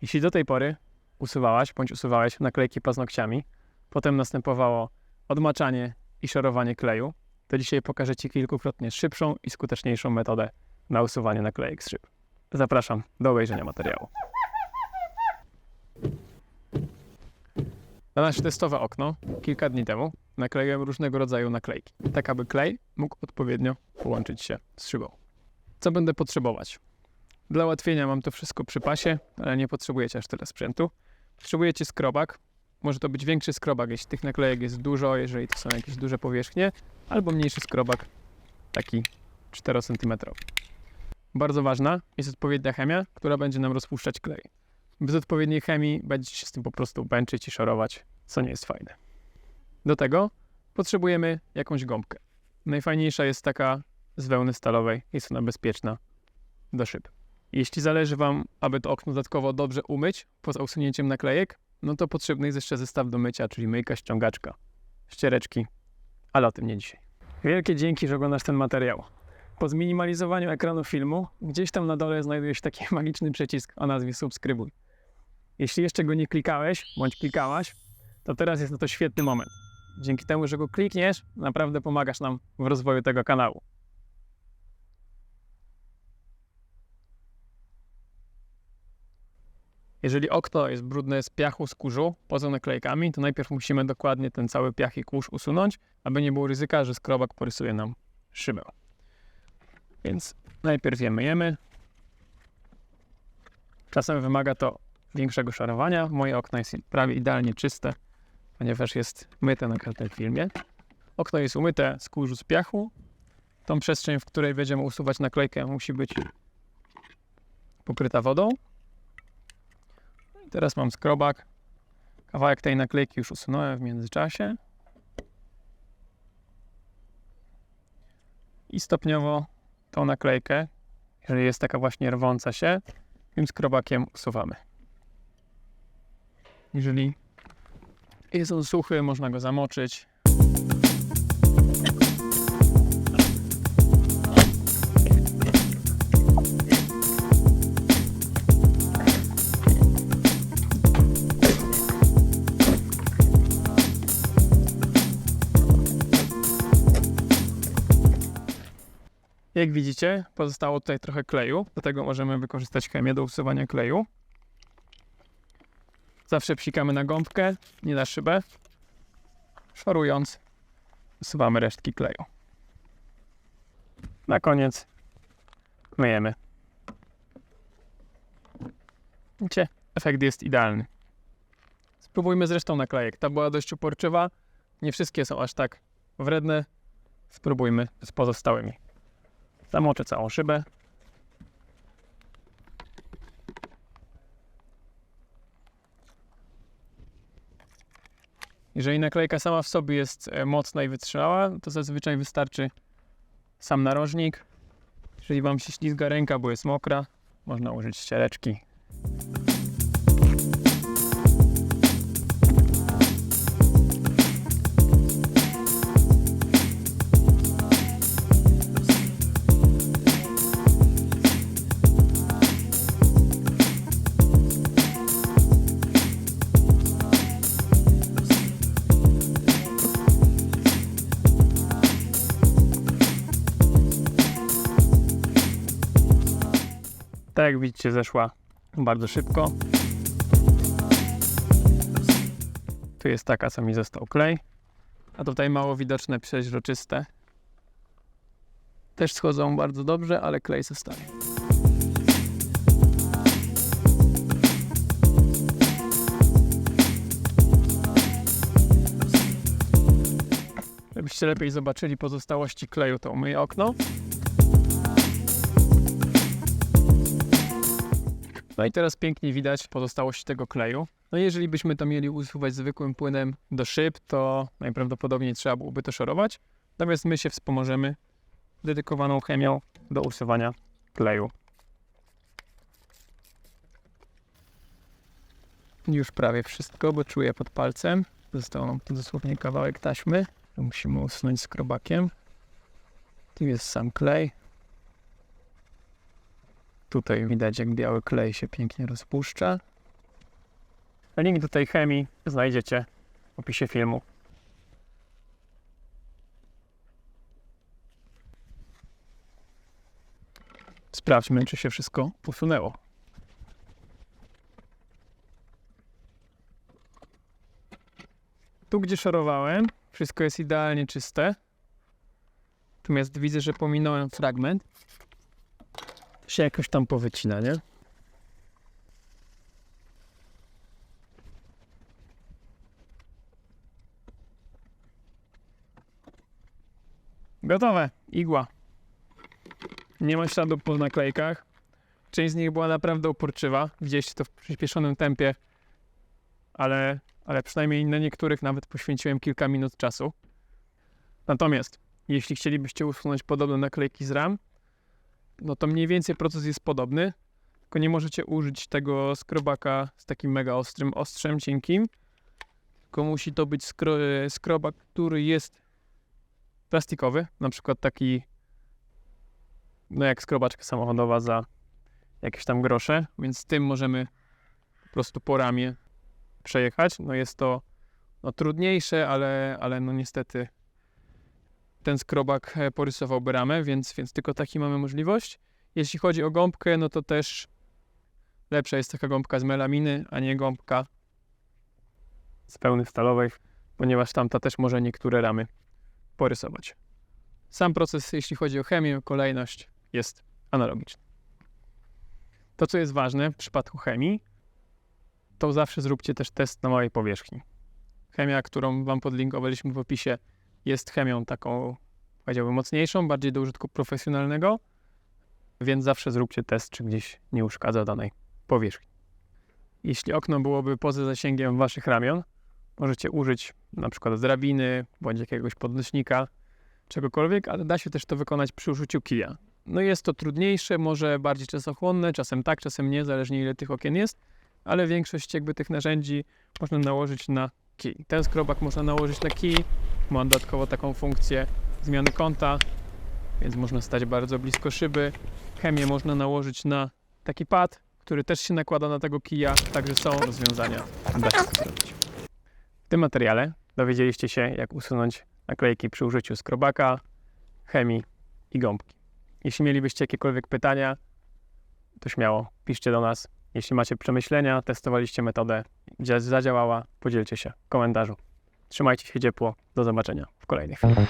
Jeśli do tej pory usuwałaś bądź usuwałeś naklejki paznokciami, potem następowało odmaczanie i szorowanie kleju, to dzisiaj pokażę Ci kilkukrotnie szybszą i skuteczniejszą metodę na usuwanie naklejek z szyb. Zapraszam do obejrzenia materiału. Na nasze testowe okno kilka dni temu nakleiłem różnego rodzaju naklejki, tak aby klej mógł odpowiednio połączyć się z szybą. Co będę potrzebować? Dla ułatwienia mam to wszystko przy pasie, ale nie potrzebujecie aż tyle sprzętu. Potrzebujecie skrobak. Może to być większy skrobak, jeśli tych naklejek jest dużo, jeżeli to są jakieś duże powierzchnie, albo mniejszy skrobak, taki 4 cm. Bardzo ważna jest odpowiednia chemia, która będzie nam rozpuszczać klej. Bez odpowiedniej chemii będziecie się z tym po prostu męczyć i szorować, co nie jest fajne. Do tego potrzebujemy jakąś gąbkę. Najfajniejsza jest taka z wełny stalowej, jest ona bezpieczna do szyb. Jeśli zależy Wam, aby to okno dodatkowo dobrze umyć poza usunięciem naklejek, no to potrzebny jest jeszcze zestaw do mycia, czyli myjka, ściągaczka, ściereczki, ale o tym nie dzisiaj. Wielkie dzięki, że oglądasz ten materiał. Po zminimalizowaniu ekranu filmu, gdzieś tam na dole znajduje się taki magiczny przycisk o nazwie subskrybuj. Jeśli jeszcze go nie klikałeś, bądź klikałaś, to teraz jest na to świetny moment. Dzięki temu, że go klikniesz, naprawdę pomagasz nam w rozwoju tego kanału. Jeżeli okno jest brudne z piachu, z kurzu, poza naklejkami, to najpierw musimy dokładnie ten cały piach i kurz usunąć, aby nie było ryzyka, że skrobak porysuje nam szybę. Więc najpierw je myjemy. Czasem wymaga to większego szorowania. Moje okno jest prawie idealnie czyste, ponieważ jest myte na każdym filmie. Okno jest umyte z kurzu, z piachu. Tą przestrzeń, w której będziemy usuwać naklejkę, musi być pokryta wodą. I teraz mam skrobak. Kawałek tej naklejki już usunąłem w międzyczasie. I stopniowo tą naklejkę, jeżeli jest taka właśnie rwąca się, tym skrobakiem usuwamy. Jeżeli jest on suchy, można go zamoczyć. Jak widzicie, pozostało tutaj trochę kleju, do tego możemy wykorzystać chemię do usuwania kleju. Zawsze psikamy na gąbkę, nie na szybę. Szorując, usuwamy resztki kleju. Na koniec myjemy. Widzicie, efekt jest idealny. Spróbujmy z resztą naklejek. Ta była dość uporczywa, nie wszystkie są aż tak wredne. Spróbujmy z pozostałymi. Zamoczę całą szybę. Jeżeli naklejka sama w sobie jest mocna i wytrzymała, to zazwyczaj wystarczy sam narożnik. Jeżeli Wam się ślizga ręka, bo jest mokra, można użyć ściereczki. Tak jak widzicie, zeszła bardzo szybko. Tu jest taka, co mi został klej. A tutaj mało widoczne, przeźroczyste. Też schodzą bardzo dobrze, ale klej zostaje. Żebyście lepiej zobaczyli pozostałości kleju, to umyję okno. No i teraz pięknie widać pozostałości tego kleju. No i jeżeli byśmy to mieli usuwać zwykłym płynem do szyb, to najprawdopodobniej trzeba byłoby to szorować. Natomiast my się wspomożemy dedykowaną chemią do usuwania kleju. Już prawie wszystko, bo czuję pod palcem. Został nam tu dosłownie kawałek taśmy. Musimy usunąć skrobakiem. Tu jest sam klej. Tutaj widać, jak biały klej się pięknie rozpuszcza. Link do tej chemii znajdziecie w opisie filmu. Sprawdźmy, czy się wszystko usunęło. Tu, gdzie szorowałem, wszystko jest idealnie czyste. Natomiast widzę, że pominąłem fragment. To się jakoś tam powycina, nie? Gotowe. Igła. Nie ma śladów po naklejkach. Część z nich była naprawdę uporczywa. Widzieliście to w przyspieszonym tempie. Ale przynajmniej na niektórych nawet poświęciłem kilka minut czasu. Natomiast jeśli chcielibyście usunąć podobne naklejki z ram, no to mniej więcej proces jest podobny, tylko nie możecie użyć tego skrobaka z takim mega ostrym ostrzem, cienkim, tylko musi to być skrobak, który jest plastikowy, na przykład taki, no jak skrobaczka samochodowa za jakieś tam grosze, więc z tym możemy po prostu po ramie przejechać. No jest to trudniejsze, ale no niestety ten skrobak porysowałby ramę, więc tylko taki mamy możliwość. Jeśli chodzi o gąbkę, no to też lepsza jest taka gąbka z melaminy, a nie gąbka z pełny stalowej, ponieważ tamta też może niektóre ramy porysować. Sam proces, jeśli chodzi o chemię, kolejność jest analogiczna. To, co jest ważne w przypadku chemii, to zawsze zróbcie też test na małej powierzchni. Chemia, którą Wam podlinkowaliśmy w opisie, jest chemią taką, powiedziałbym, mocniejszą, bardziej do użytku profesjonalnego, więc zawsze zróbcie test, czy gdzieś nie uszkadza danej powierzchni. Jeśli okno byłoby poza zasięgiem Waszych ramion, możecie użyć na przykład drabiny, bądź jakiegoś podnośnika, czegokolwiek, ale da się też to wykonać przy użyciu kija. No jest to trudniejsze, może bardziej czasochłonne, czasem tak, czasem nie, zależnie ile tych okien jest, ale większość jakby tych narzędzi można nałożyć na kij. Ten skrobak można nałożyć na kij, ma dodatkowo taką funkcję zmiany kąta, więc można stać bardzo blisko szyby. Chemię można nałożyć na taki pad, który też się nakłada na tego kija, także są rozwiązania, da się to zrobić. W tym materiale dowiedzieliście się, jak usunąć naklejki przy użyciu skrobaka, chemii i gąbki. Jeśli mielibyście jakiekolwiek pytania, to śmiało piszcie do nas. Jeśli macie przemyślenia, testowaliście metodę, zadziałała, podzielcie się w komentarzu. Trzymajcie się ciepło, do zobaczenia w kolejnych filmach.